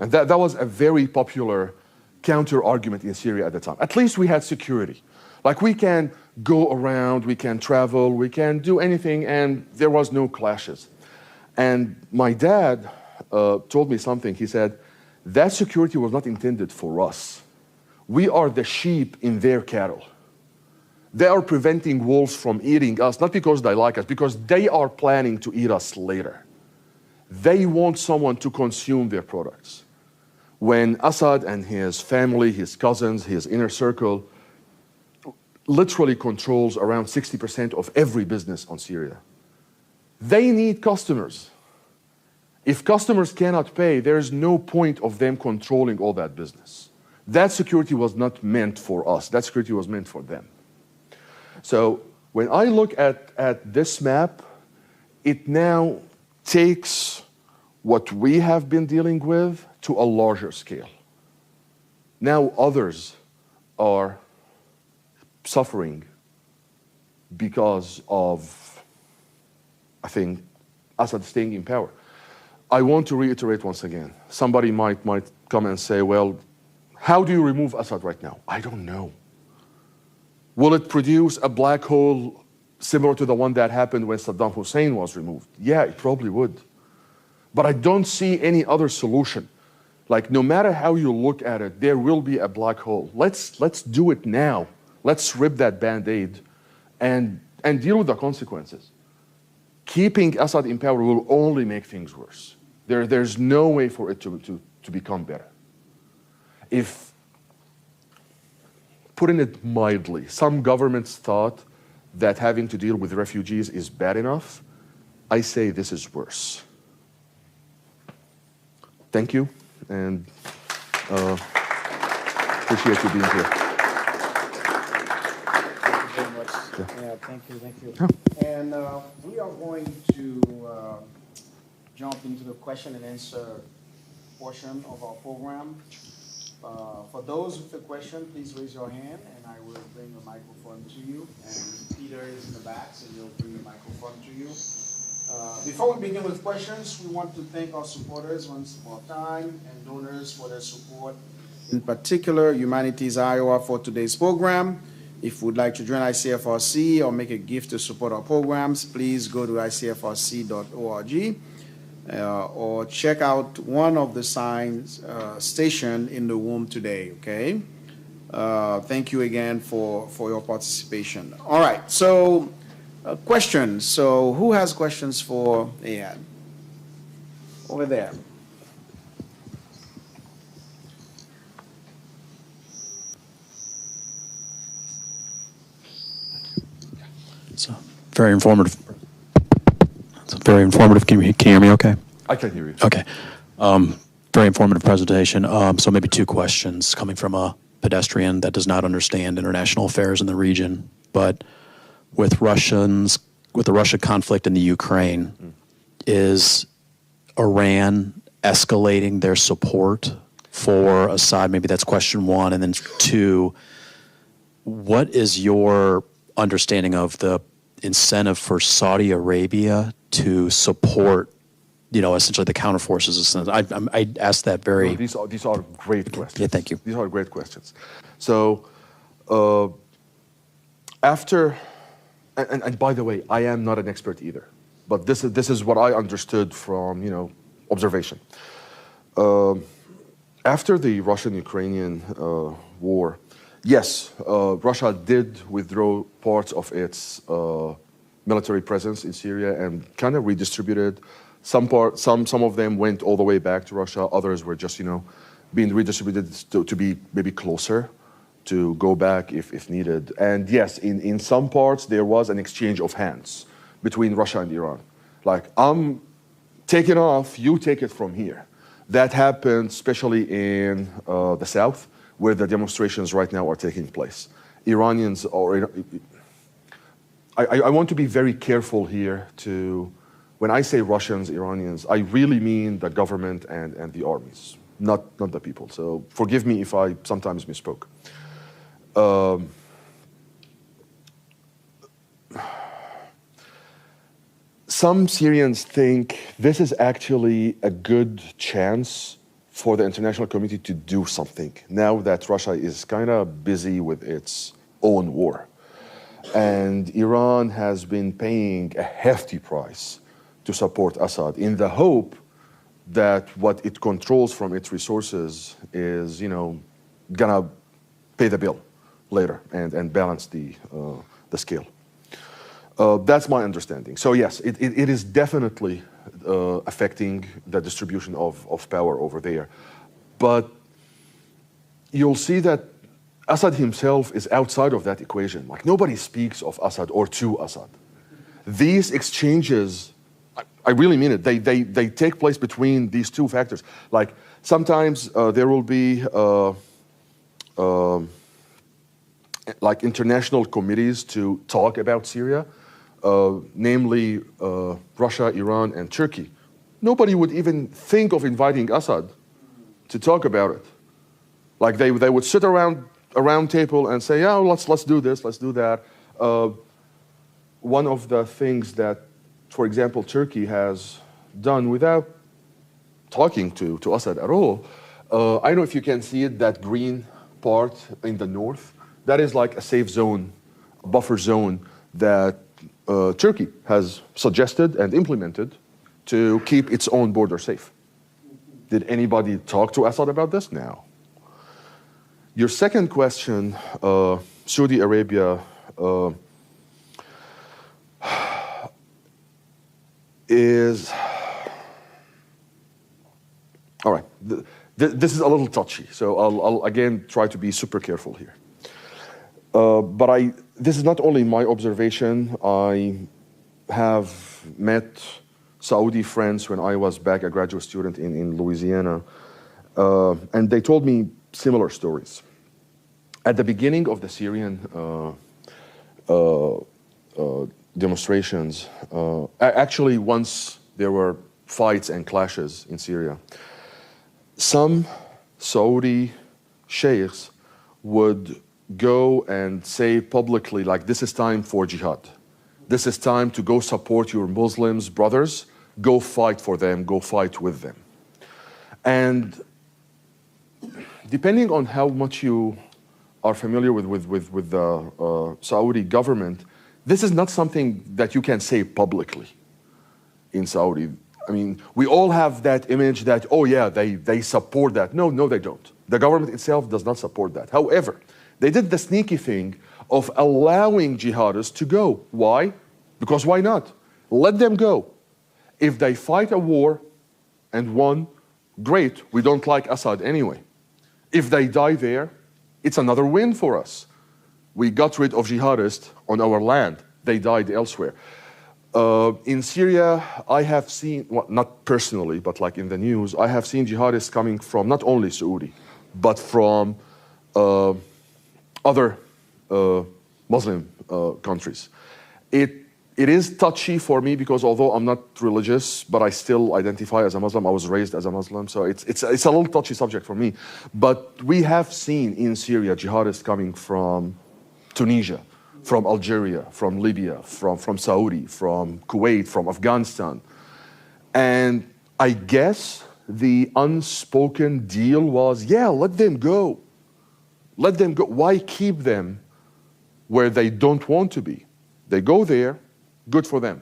And that was a very popular counter-argument in Syria at the time. At least we had security. Like, we can go around, we can travel, we can do anything, and there was no clashes. And my dad told me something. He said, that security was not intended for us. We are the sheep in their cattle. They are preventing wolves from eating us, not because they like us, because they are planning to eat us later. They want someone to consume their products. When Assad and his family, his cousins, his inner circle, literally controls around 60% of every business on Syria, they need customers. If customers cannot pay, there is no point of them controlling all that business. That security was not meant for us. That security was meant for them. So when I look at this map, it now takes what we have been dealing with to a larger scale. Now others are suffering because of, I think, Assad staying in power. I want to reiterate once again, somebody might come and say, well, how do you remove Assad right now? I don't know. Will it produce a black hole similar to the one that happened when Saddam Hussein was removed? Yeah, it probably would. But I don't see any other solution. Like, no matter how you look at it, there will be a black hole. Let's do it now. Let's rip that Band-Aid and deal with the consequences. Keeping Assad in power will only make things worse. There's no way for it to become better. If, putting it mildly, some governments thought that having to deal with refugees is bad enough, I say this is worse. thank you, and appreciate you being here. Thank you very much. Yeah, thank you. And we are going to jump into the question and answer portion of our program. For those with a question, please raise your hand and I will bring the microphone to you. And Peter is in the back, so he'll bring the microphone to you. Before we begin with questions, we want to thank our supporters once more time and donors for their support. In particular, Humanities Iowa for today's program. If you would like to join ICFRC or make a gift to support our programs, please go to icfrc.org. Or check out one of the signs stationed in the room today, okay? Thank you again for your participation. All right, so questions. So who has questions for Eyad? Over there. So very informative. It's very informative. Can you hear me okay? I can hear you. Okay. Very informative presentation. So maybe two questions coming from a pedestrian that does not understand international affairs in the region. But with the Russia conflict in the Ukraine, is Iran escalating their support for Assad? Maybe that's question one. And then two, what is your understanding of the incentive for Saudi Arabia to support, essentially the counterforces? I asked that very... No, these are great questions. Yeah, thank you. These are great questions. So after, and by the way, I am not an expert either, but this is what I understood from, observation. After the Russian-Ukrainian war, yes, Russia did withdraw parts of its military presence in Syria and kind of redistributed. Some of them went all the way back to Russia. Others were just, being redistributed to be maybe closer to go back if needed. And yes, in some parts there was an exchange of hands between Russia and Iran. Like, I'm taking off, you take it from here. That happened especially in the south, where the demonstrations right now are taking place. Iranians are... I want to be very careful here when I say Russians, Iranians, I really mean the government and the armies, not the people. So forgive me if I sometimes misspoke. Some Syrians think this is actually a good chance for the international community to do something now that Russia is kind of busy with its own war. And Iran has been paying a hefty price to support Assad in the hope that what it controls from its resources is, gonna pay the bill later and balance the scale. That's my understanding. So yes, it is definitely affecting the distribution of power over there. But you'll see that Assad himself is outside of that equation. Like, nobody speaks of Assad or to Assad. These exchanges, I really mean it, they take place between these two factors. Like, sometimes there will be like international committees to talk about Syria, namely Russia, Iran, and Turkey. Nobody would even think of inviting Assad to talk about it. Like, they would sit around a round table and say, "Yeah, let's do this, let's do that." One of the things that, for example, Turkey has done without talking to Assad at all, I don't know if you can see it, that green part in the north, that is like a safe zone, a buffer zone that Turkey has suggested and implemented to keep its own border safe. Did anybody talk to Assad about this? No. Your second question, Saudi Arabia is... All right, this is a little touchy, so I'll again try to be super careful here. But this is not only my observation. I have met Saudi friends when I was back a graduate student in Louisiana, and they told me similar stories. At the beginning of the Syrian demonstrations, actually once there were fights and clashes in Syria, some Saudi sheikhs would go and say publicly, like, this is time for jihad. This is time to go support your Muslims brothers, go fight for them, go fight with them. And depending on how much you are familiar with the Saudi government, this is not something that you can say publicly in Saudi. I mean, we all have that image that, oh yeah, they support that. No, they don't. The government itself does not support that. However, they did the sneaky thing of allowing jihadists to go. Why? Because why not? Let them go. If they fight a war and won, great, we don't like Assad anyway. If they die there, it's another win for us. We got rid of jihadists on our land. They died elsewhere. In Syria, I have seen, well, not personally, but like in the news, I have seen jihadists coming from not only Saudi, but from other Muslim countries. It is touchy for me because although I'm not religious, but I still identify as a Muslim. I was raised as a Muslim, so it's a little touchy subject for me. But we have seen in Syria jihadists coming from Tunisia, from Algeria, from Libya, from Saudi, from Kuwait, from Afghanistan. And I guess the unspoken deal was, yeah, let them go. Let them go. Why keep them where they don't want to be? They go there, good for them.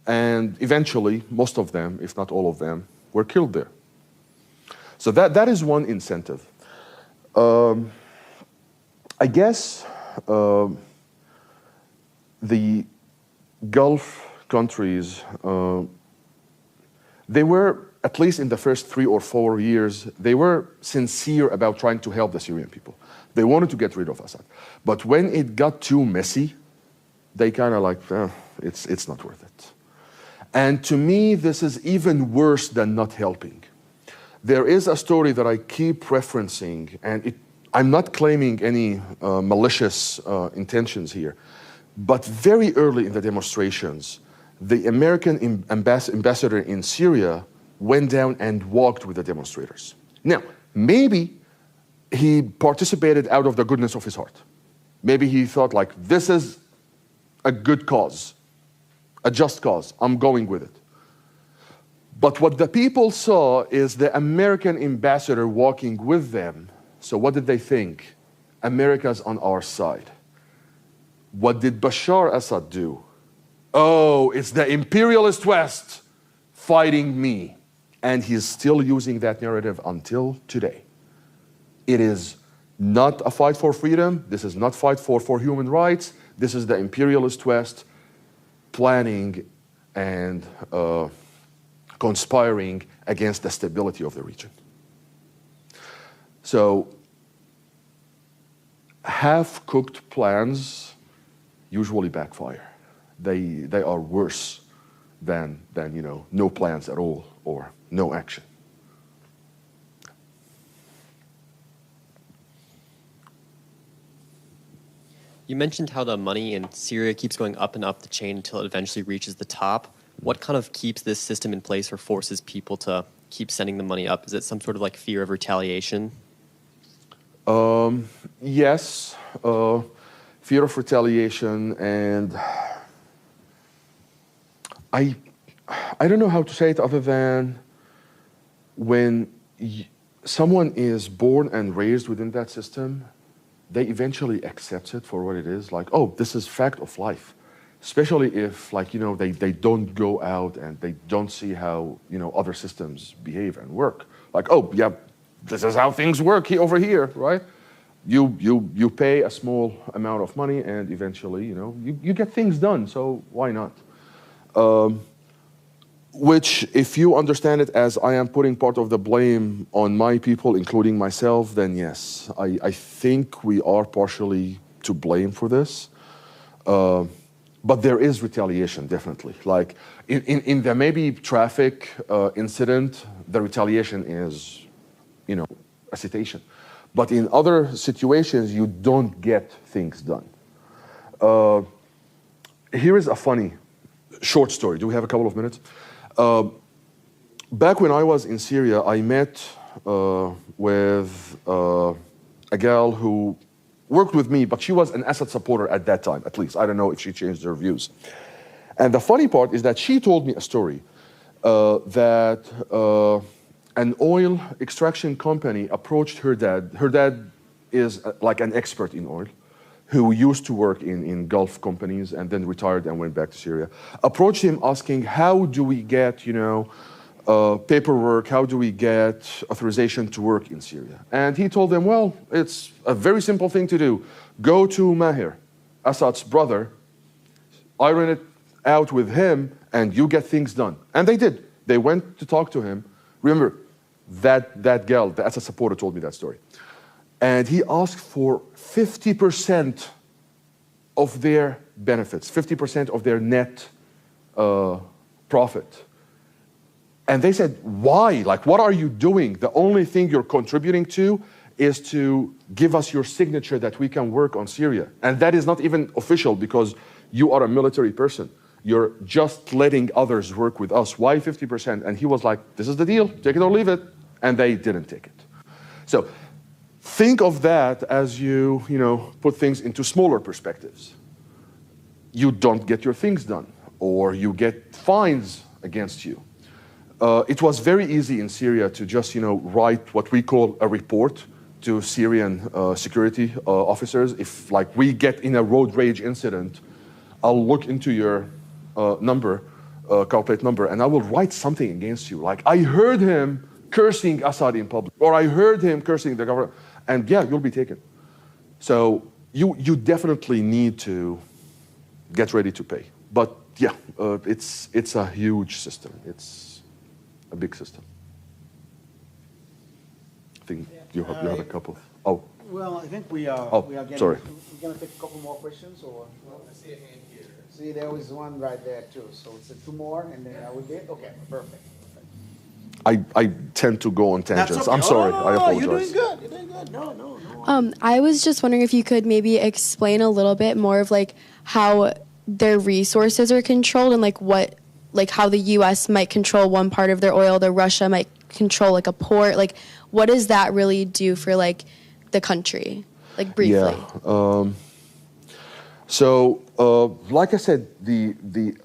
And eventually, most of them, if not all of them, were killed there. So that is one incentive. I guess the Gulf countries, they were, at least in the first 3 or 4 years, they were sincere about trying to help the Syrian people. They wanted to get rid of Assad. But when it got too messy, they kind of like, it's not worth it. And to me, this is even worse than not helping. There is a story that I keep referencing, and I'm not claiming any malicious intentions here, but very early in the demonstrations, the American ambassador in Syria went down and walked with the demonstrators. Now, maybe he participated out of the goodness of his heart. Maybe he thought, like, this is a good cause, a just cause, I'm going with it. But what the people saw is the American ambassador walking with them. So what did they think? America's on our side. What did Bashar Assad do? Oh, it's the imperialist West fighting me. And he's still using that narrative until today. It is not a fight for freedom. This is not a fight for human rights. This is the imperialist West planning and conspiring against the stability of the region. So half-cooked plans usually backfire. They are worse than no plans at all or no action. You mentioned how the money in Syria keeps going up and up the chain until it eventually reaches the top. What kind of keeps this system in place or forces people to keep sending the money up? Is it some sort of like fear of retaliation? Yes, fear of retaliation, and I don't know how to say it other than when someone is born and raised within that system, they eventually accept it for what it is. Like, oh, this is fact of life. Especially if, like, they don't go out and they don't see how, other systems behave and work. Like, oh, yeah, this is how things work over here, right? You pay a small amount of money and eventually, you get things done, so why not? Which, if you understand it as I am putting part of the blame on my people, including myself, then yes, I think we are partially to blame for this. But there is retaliation, definitely. Like in the maybe traffic incident, the retaliation is, a citation. But in other situations, you don't get things done. Here is a funny short story. Do we have a couple of minutes? Back when I was in Syria, I met with a gal who worked with me, but she was an Assad supporter at that time, at least. I don't know if she changed her views. And the funny part is that she told me a story that an oil extraction company approached her dad. Her dad is like an expert in oil, who used to work in Gulf companies and then retired and went back to Syria. Approached him asking, how do we get, paperwork, how do we get authorization to work in Syria? And he told them, well, it's a very simple thing to do. Go to Maher, Assad's brother, iron it out with him, and you get things done. And they did. They went to talk to him. Remember, that gal, the Assad supporter, told me that story. And he asked for 50% of their benefits, 50% of their net profit. And they said, why? Like, what are you doing? The only thing you're contributing to is to give us your signature that we can work on Syria. And that is not even official because you are a military person. You're just letting others work with us. Why 50%? And he was like, this is the deal, take it or leave it. And they didn't take it. So think of that as you put things into smaller perspectives. You don't get your things done, or you get fines against you. It was very easy in Syria to just write what we call a report to Syrian security officers. If like we get in a road rage incident, I'll look into your number, car plate number, and I will write something against you. Like, I heard him cursing Assad in public, or I heard him cursing the government, and yeah, you'll be taken. So you definitely need to get ready to pay. But yeah, it's a huge system. It's a big system. I think you have a couple. Oh. Well, I think we are getting. Sorry. We're going to take a couple more questions, or? I see a hand here. See, there was one right there too. So it's two more, and then are we good? Okay, perfect. I tend to go on tangents. I'm sorry. I apologize. You're doing good. You're doing good. No. I was just wondering if you could maybe explain a little bit more of like how their resources are controlled and how the U.S. might control one part of their oil, the Russia might control like a port. Like, what does that really do for like the country? Like briefly. Yeah. So, like I said, the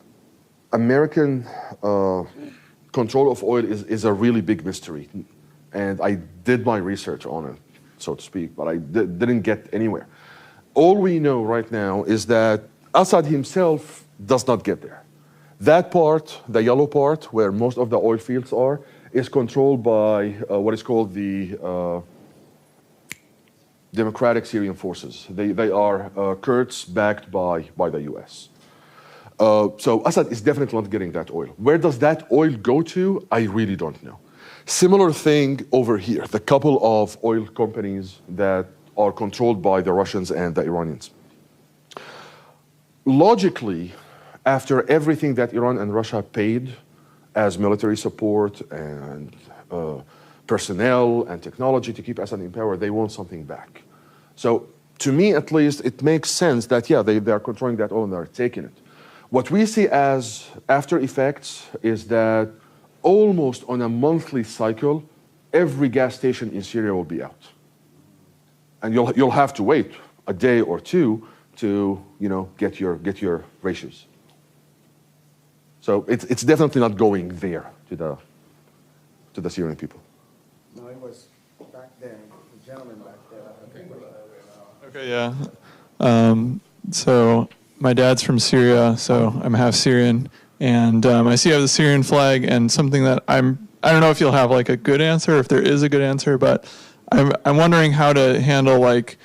American control of oil is a really big mystery, and I did my research on it, so to speak, but I didn't get anywhere. All we know right now is that Assad himself does not get there. That part, the yellow part, where most of the oil fields are, is controlled by what is called the Democratic Syrian Forces. They are Kurds backed by the US. So Assad is definitely not getting that oil. Where does that oil go to? I really don't know. Similar thing over here, the couple of oil companies that are controlled by the Russians and the Iranians. Logically, after everything that Iran and Russia paid as military support and personnel and technology to keep Assad in power, they want something back. So to me, at least, it makes sense that, yeah, they are controlling that oil and they're taking it. What we see as after effects is that almost on a monthly cycle, every gas station in Syria will be out. And you'll have to wait a day or two to get your ratios. So it's definitely not going there to the Syrian people. No, it was back there, the gentleman back there. Okay, yeah. So my dad's from Syria, so I'm half Syrian, and I see you have the Syrian flag, and something that I don't know if you'll have like a good answer, if there is a good answer, but I'm wondering how to handle like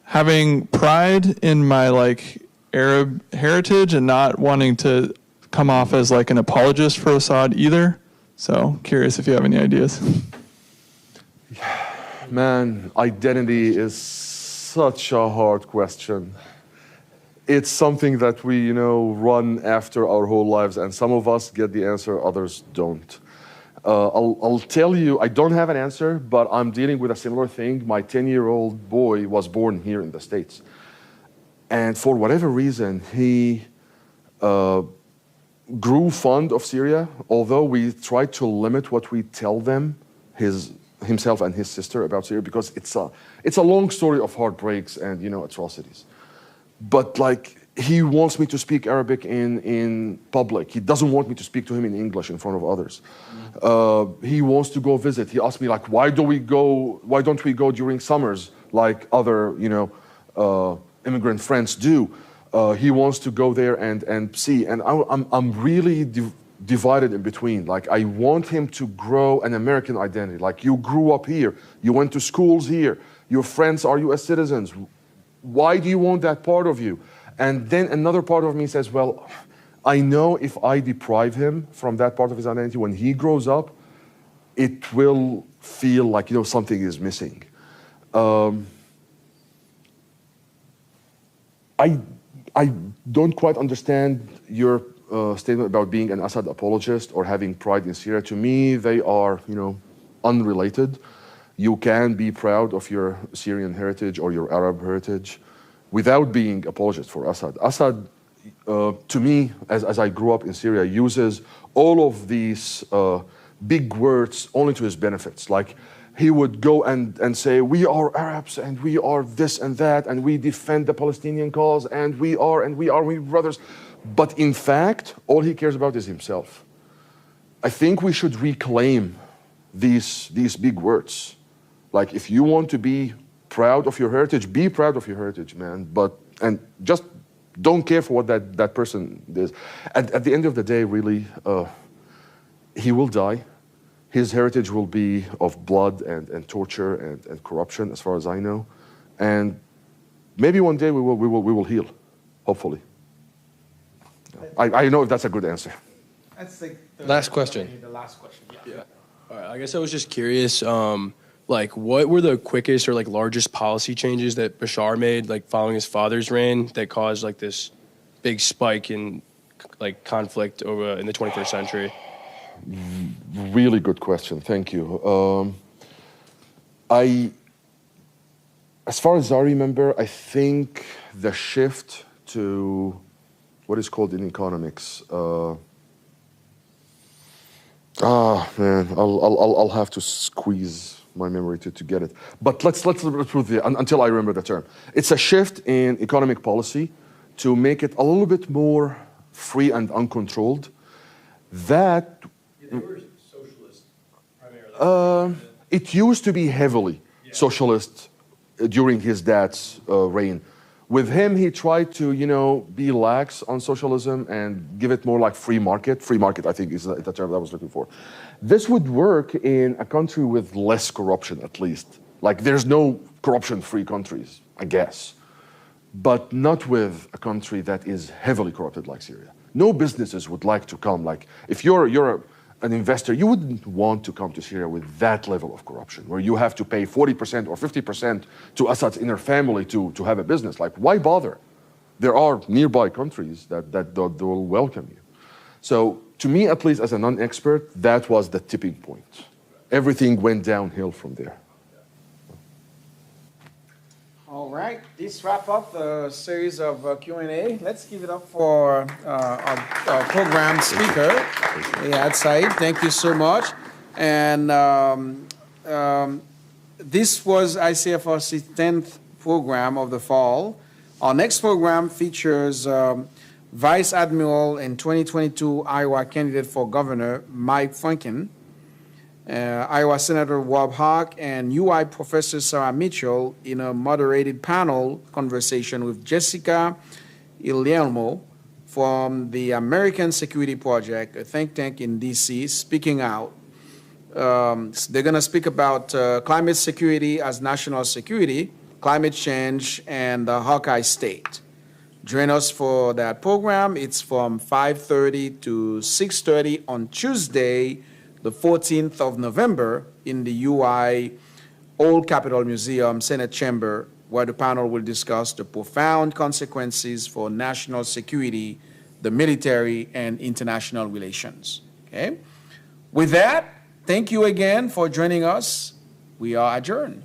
having pride in my like Arab heritage and not wanting to come off as like an apologist for Assad either. So curious if you have any ideas. Man, Identity is such a hard question. it's something that we, run after our whole lives, and some of us get the answer, others don't. I'll tell you, I don't have an answer, but I'm dealing with a similar thing. My 10-year-old boy was born here in the States. And for whatever reason, he grew fond of Syria, although we tried to limit what we tell them, himself and his sister, about Syria, because it's a long story of heartbreaks and, atrocities. But he wants me to speak Arabic in public. He doesn't want me to speak to him in English in front of others. He wants to go visit. He asked me, why don't we go during summers like other, immigrant friends do? He wants to go there and see. And I'm really divided in between. I want him to grow an American identity. You grew up here. You went to schools here. Your friends are U.S. citizens. Why do you want that part of you? And then another part of me says, well, I know if I deprive him from that part of his identity, when he grows up, it will feel like, something is missing. I don't quite understand your statement about being an Assad apologist or having pride in Syria. To me, they are, unrelated. You can be proud of your Syrian heritage or your Arab heritage without being apologist for Assad. Assad, to me, as I grew up in Syria, uses all of these big words only to his benefits. He would go and say, we are Arabs, and we are this and that, and we defend the Palestinian cause, and we are brothers. But in fact, all he cares about is himself. I think we should reclaim these big words. If you want to be proud of your heritage, be proud of your heritage, man. And just don't care for what that person is. At the end of the day, really, he will die. His heritage will be of blood and torture and corruption, as far as I know. And maybe one day we will heal, hopefully. I know if that's a good answer. That's the Last question. The last question. Yeah. All right. I guess I was just curious, what were the quickest or largest policy changes that Bashar made, following his father's reign, that caused this big spike in conflict over in the 21st century? Really good question. Thank you. As far as I remember, I think the shift to what is called in economics. Man, I'll have to squeeze my memory to get it. But let's prove it until I remember the term. It's a shift in economic policy to make it a little bit more free and uncontrolled. That They were socialist primarily. it used to be heavily socialist during his dad's reign. With him, he tried to, be lax on socialism and give it more like free market. Free market, I think, is the term that I was looking for. This would work in a country with less corruption, at least. There's no corruption-free countries, I guess. But not with a country that is heavily corrupted like Syria. No businesses would like to come. If you're an investor, you wouldn't want to come to Syria with that level of corruption, where you have to pay 40% or 50% to Assad's inner family to have a business. Why bother? There are nearby countries that will welcome you. So, to me, at least as a non-expert, that was the tipping point. Everything went downhill from there. All right, this wrap up the series of Q&A. Let's give it up for our program speaker, Eyad Said. Thank you so much. And this was ICFRC's 10th program of the fall. Our next program features Vice Admiral and 2022 Iowa candidate for governor, Mike Franken, Iowa Senator Rob Hawk, and UI Professor Sarah Mitchell in a moderated panel conversation with Jessica Ilielmo from the American Security Project, a think tank in D.C., speaking out. They're going to speak about climate security as national security, climate change, and the Hawkeye State. Join us for that program. It's from 5:30 to 6:30 on Tuesday, the 14th of November in the UI Old Capitol Museum, Senate Chamber, where the panel will discuss the profound consequences for national security, the military, and international relations. Okay? With that, thank you again for joining us. We are adjourned.